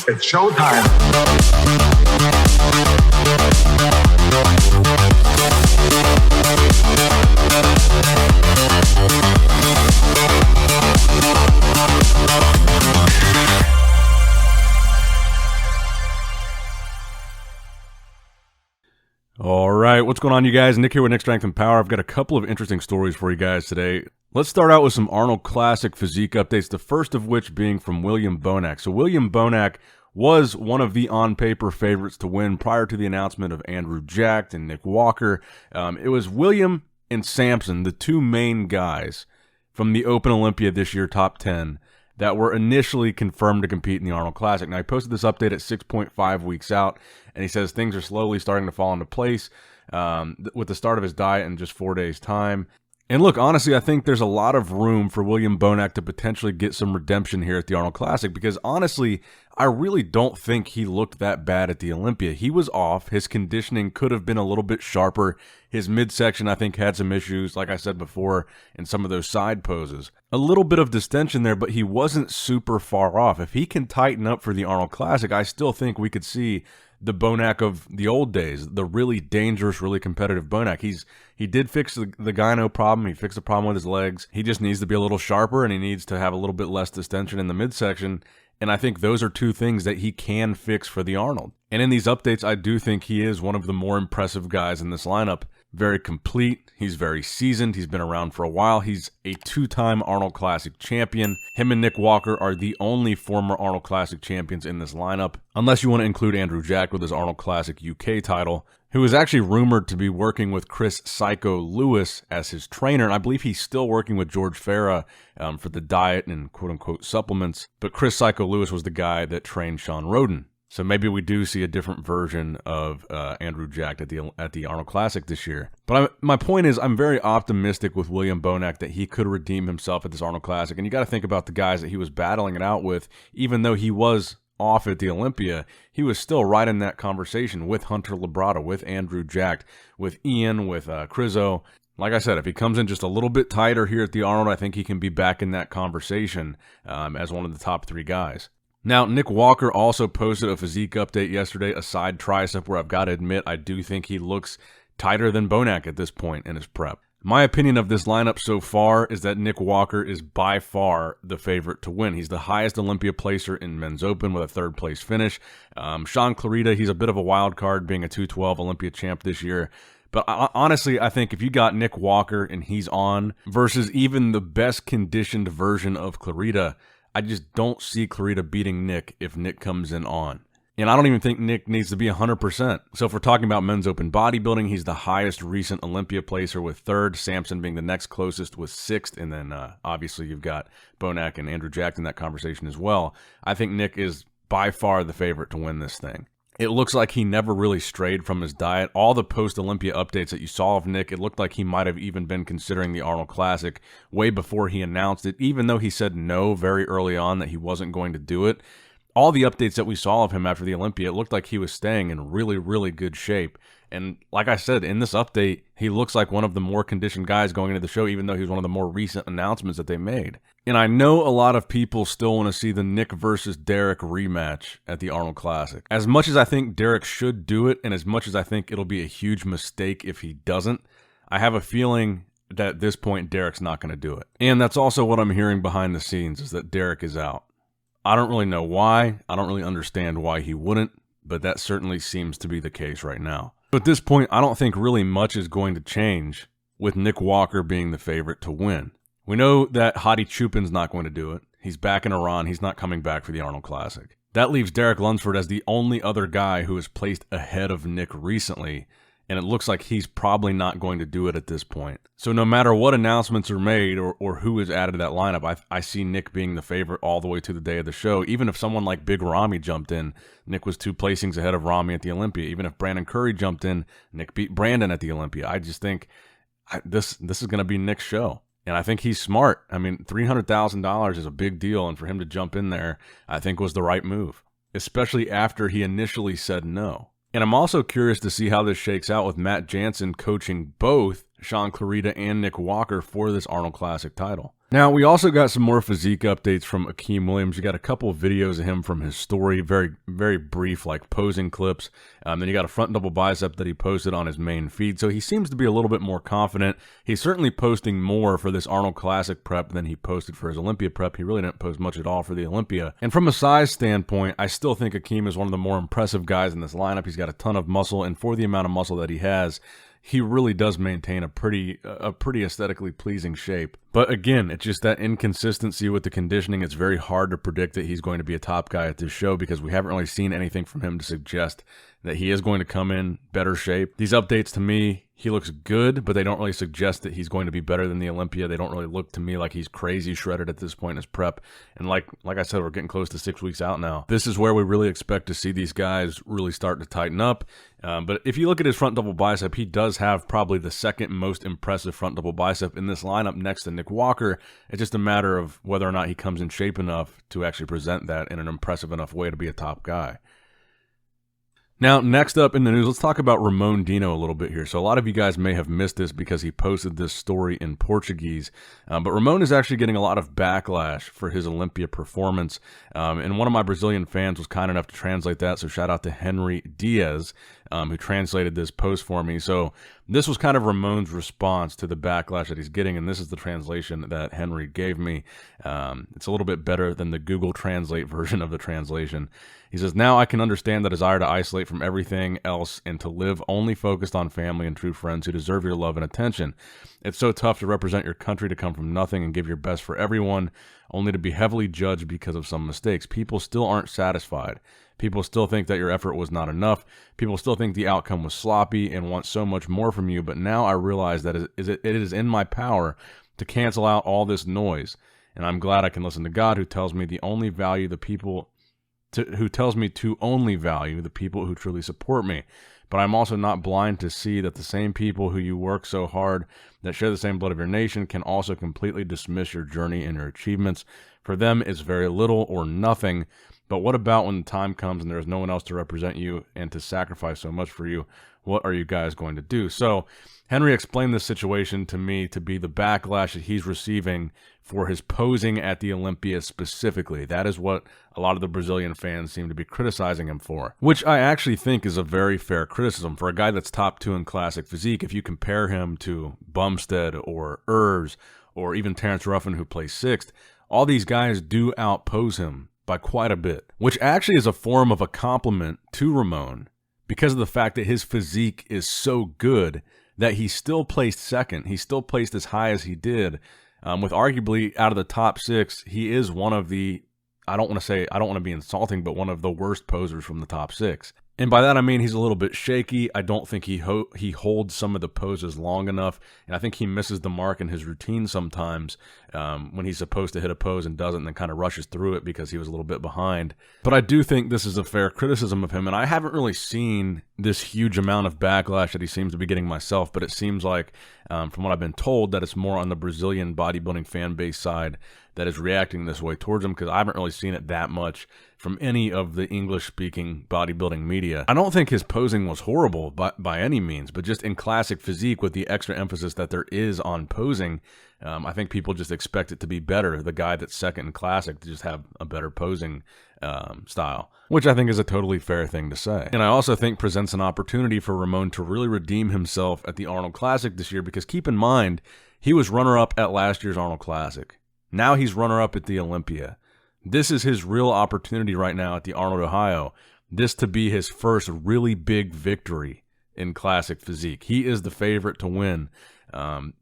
It's showtime. All right, what's going on, you guys? Nick here with Nick Strength and Power. I've got a couple of interesting stories for you guys today. Let's start out with some Arnold Classic physique updates, the first of which being from William Bonac. So William Bonac was one of the on-paper favorites to win prior to the announcement of Andrew Jacked and Nick Walker. It was William and Samson, the two main guys from the Open Olympia this year, top 10, that were initially confirmed to compete in the Arnold Classic. Now, he posted this update at 6.5 weeks out, and he says things are slowly starting to fall into place with the start of his diet in just 4 days' time. And look, honestly, I think there's a lot of room for William Bonac to potentially get some redemption here at the Arnold Classic because, honestly, I really don't think he looked that bad at the Olympia. He was off. His conditioning could have been a little bit sharper. His midsection, I think, had some issues, like I said before, in some of those side poses. A little bit of distension there, but he wasn't super far off. If he can tighten up for the Arnold Classic, I still think we could see the Bonac of the old days, the really dangerous, really competitive Bonac. He did fix the gyno problem. He fixed the problem with his legs. He just needs to be a little sharper, and he needs to have a little bit less distension in the midsection. And I think those are two things that he can fix for the Arnold. And in these updates, I do think he is one of the more impressive guys in this lineup. Very complete. He's very seasoned. He's been around for a while. He's a two-time Arnold Classic champion. Him and Nick Walker are the only former Arnold Classic champions in this lineup, unless you want to include Andrew Jacked with his Arnold Classic UK title, who is actually rumored to be working with Chris Psycho Lewis as his trainer. And I believe he's still working with George Farah for the diet and quote-unquote supplements. But Chris Psycho Lewis was the guy that trained Sean Roden. So maybe we do see a different version of Andrew Jacked at the Arnold Classic this year. But my point is, I'm very optimistic with William Bonac that he could redeem himself at this Arnold Classic. And you got to think about the guys that he was battling it out with. Even though he was off at the Olympia, he was still right in that conversation with Hunter Labrada, with Andrew Jacked, with Ian, with Crizzo. Like I said, if he comes in just a little bit tighter here at the Arnold, I think he can be back in that conversation as one of the top three guys. Now, Nick Walker also posted a physique update yesterday, a side tricep, where I've got to admit I do think he looks tighter than Bonac at this point in his prep. My opinion of this lineup so far is that Nick Walker is by far the favorite to win. He's the highest Olympia placer in Men's Open with a third-place finish. Sean Clarita, he's a bit of a wild card, being a 212 Olympia champ this year. But honestly, I think if you got Nick Walker and he's on versus even the best conditioned version of Clarita, I just don't see Clarita beating Nick if Nick comes in on. And I don't even think Nick needs to be 100%. So if we're talking about Men's Open bodybuilding, he's the highest recent Olympia placer with third, Samson being the next closest with sixth, and then obviously you've got Bonac and Andrew Jacked in that conversation as well. I think Nick is by far the favorite to win this thing. It looks like he never really strayed from his diet. All the post-Olympia updates that you saw of Nick, it looked like he might have even been considering the Arnold Classic way before he announced it, even though he said no very early on that he wasn't going to do it. All the updates that we saw of him after the Olympia, it looked like he was staying in really, really good shape. And like I said, in this update, he looks like one of the more conditioned guys going into the show, even though he was one of the more recent announcements that they made. And I know a lot of people still want to see the Nick versus Derek rematch at the Arnold Classic. As much as I think Derek should do it, and as much as I think it'll be a huge mistake if he doesn't, I have a feeling that at this point, Derek's not going to do it. And that's also what I'm hearing behind the scenes, is that Derek is out. I don't really know why. I don't really understand why he wouldn't, but that certainly seems to be the case right now. But at this point, I don't think really much is going to change with Nick Walker being the favorite to win. We know that Hadi Chupin's not going to do it. He's back in Iran. He's not coming back for the Arnold Classic. That leaves Derek Lunsford as the only other guy who is placed ahead of Nick recently, and it looks like he's probably not going to do it at this point. So no matter what announcements are made or who is added to that lineup, I see Nick being the favorite all the way to the day of the show. Even if someone like Big Ramy jumped in, Nick was 2 placings ahead of Ramy at the Olympia. Even if Brandon Curry jumped in, Nick beat Brandon at the Olympia. I just think this is going to be Nick's show. And I think he's smart. I mean, $300,000 is a big deal, and for him to jump in there, I think was the right move, especially after he initially said no. And I'm also curious to see how this shakes out with Matt Jansen coaching both Sean Clarita and Nick Walker for this Arnold Classic title. Now, we also got some more physique updates from Akim Williams. You got a couple of videos of him from his story, very, very brief, like posing clips. Then you got a front double bicep that he posted on his main feed. So he seems to be a little bit more confident. He's certainly posting more for this Arnold Classic prep than he posted for his Olympia prep. He really didn't post much at all for the Olympia. And from a size standpoint, I still think Akim is one of the more impressive guys in this lineup. He's got a ton of muscle, and for the amount of muscle that he has, he really does maintain a pretty aesthetically pleasing shape. But again, it's just that inconsistency with the conditioning. It's very hard to predict that he's going to be a top guy at this show because we haven't really seen anything from him to suggest that he is going to come in better shape. These updates, to me, he looks good, but they don't really suggest that he's going to be better than the Olympia. They don't really look to me like he's crazy shredded at this point in his prep. And like I said, we're getting close to 6 weeks out now. This is where we really expect to see these guys really start to tighten up. But if you look at his front double bicep, he does have probably the second most impressive front double bicep in this lineup next to Nick Walker. It's just a matter of whether or not he comes in shape enough to actually present that in an impressive enough way to be a top guy. Now, next up in the news, let's talk about Ramon Dino a little bit here. So a lot of you guys may have missed this because he posted this story in Portuguese, but Ramon is actually getting a lot of backlash for his Olympia performance, and one of my Brazilian fans was kind enough to translate that, so shout out to Henry Diaz, who translated this post for me. So this was kind of Ramon's response to the backlash that he's getting, and this is the translation that Henry gave me. It's a little bit better than the Google Translate version of the translation. He says, "Now I can understand the desire to isolate from everything else and to live only focused on family and true friends who deserve your love and attention. It's so tough to represent your country, to come from nothing and give your best for everyone, only to be heavily judged because of some mistakes. People still aren't satisfied. People still think that your effort was not enough. People still think the outcome was sloppy and want so much more from you. But now I realize that it is in my power to cancel out all this noise. And I'm glad I can listen to God, who tells me to only value the people who truly support me. But I'm also not blind to see that the same people who you work so hard, that share the same blood of your nation, can also completely dismiss your journey and your achievements. For them, it's very little or nothing. But what about when the time comes and there's no one else to represent you and to sacrifice so much for you? What are you guys going to do?" So Henry explained this situation to me to be the backlash that he's receiving for his posing at the Olympia specifically. That is what a lot of the Brazilian fans seem to be criticizing him for, which I actually think is a very fair criticism for a guy that's top 2 in classic physique. If you compare him to Bumstead or Urs or even Terrence Ruffin, who plays 6th, all these guys do outpose him by quite a bit, which actually is a form of a compliment to Ramon because of the fact that his physique is so good that he still placed 2nd. He still placed as high as he did, with arguably out of the top 6, he is one of the, I don't want to be insulting, but one of the worst posers from the top 6. And by that I mean he's a little bit shaky. I don't think he holds some of the poses long enough, and I think he misses the mark in his routine sometimes when he's supposed to hit a pose and doesn't, and then kind of rushes through it because he was a little bit behind. But I do think this is a fair criticism of him, and I haven't really seen this huge amount of backlash that he seems to be getting myself, but it seems like, from what I've been told, that it's more on the Brazilian bodybuilding fan base side that is reacting this way towards him, because I haven't really seen it that much from any of the English-speaking bodybuilding media. I don't think his posing was horrible by any means, but just in classic physique with the extra emphasis that there is on posing, I think people just expect it to be better. The guy that's 2nd in classic to just have a better posing style, which I think is a totally fair thing to say. And I also think presents an opportunity for Ramon to really redeem himself at the Arnold Classic this year, because keep in mind, he was runner-up at last year's Arnold Classic. Now he's runner-up at the Olympia. This is his real opportunity right now at the Arnold, Ohio. This to be his first really big victory in classic physique. He is the favorite to win, on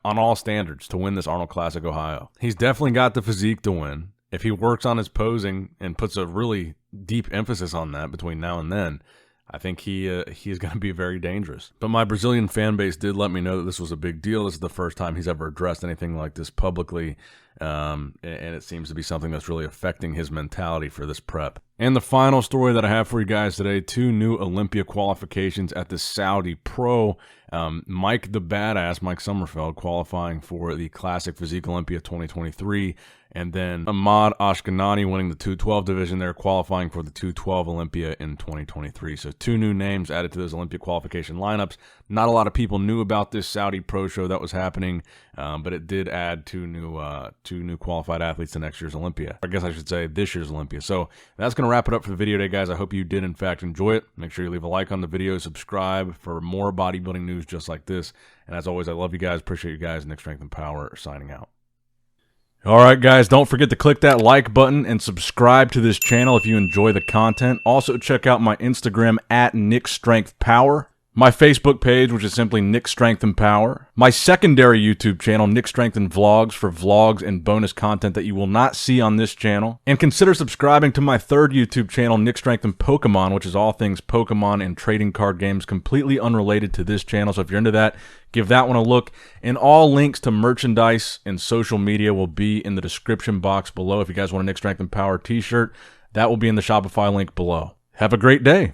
all standards, to win this Arnold Classic Ohio. He's definitely got the physique to win. If he works on his posing and puts a really deep emphasis on that between now and then, I think he is going to be very dangerous. But my Brazilian fan base did let me know that this was a big deal. This is the first time he's ever addressed anything like this publicly, and it seems to be something that's really affecting his mentality for this prep. And the final story that I have for you guys today, 2 new Olympia qualifications at the Saudi Pro. Mike the Badass, Mike Sommerfeld, qualifying for the Classic Physique Olympia 2023, And then Ahmad Ashkenani winning the 212 division there, qualifying for the 212 Olympia in 2023. So 2 new names added to those Olympia qualification lineups. Not a lot of people knew about this Saudi Pro Show that was happening, but it did add two new qualified athletes to next year's Olympia. I guess I should say this year's Olympia. So that's going to wrap it up for the video today, guys. I hope you did, in fact, enjoy it. Make sure you leave a like on the video, subscribe for more bodybuilding news just like this. And as always, I love you guys. Appreciate you guys. Nick Strength and Power signing out. All right, guys, don't forget to click that like button and subscribe to this channel if you enjoy the content. Also, check out my Instagram at Nick Strength Power, my Facebook page, which is simply Nick Strength and Power, my secondary YouTube channel, Nick Strength and Vlogs, for vlogs and bonus content that you will not see on this channel. And consider subscribing to my third YouTube channel, Nick Strength and Pokemon, which is all things Pokemon and trading card games, completely unrelated to this channel. So if you're into that, give that one a look. And all links to merchandise and social media will be in the description box below. If you guys want a Nick Strength and Power t-shirt, that will be in the Shopify link below. Have a great day.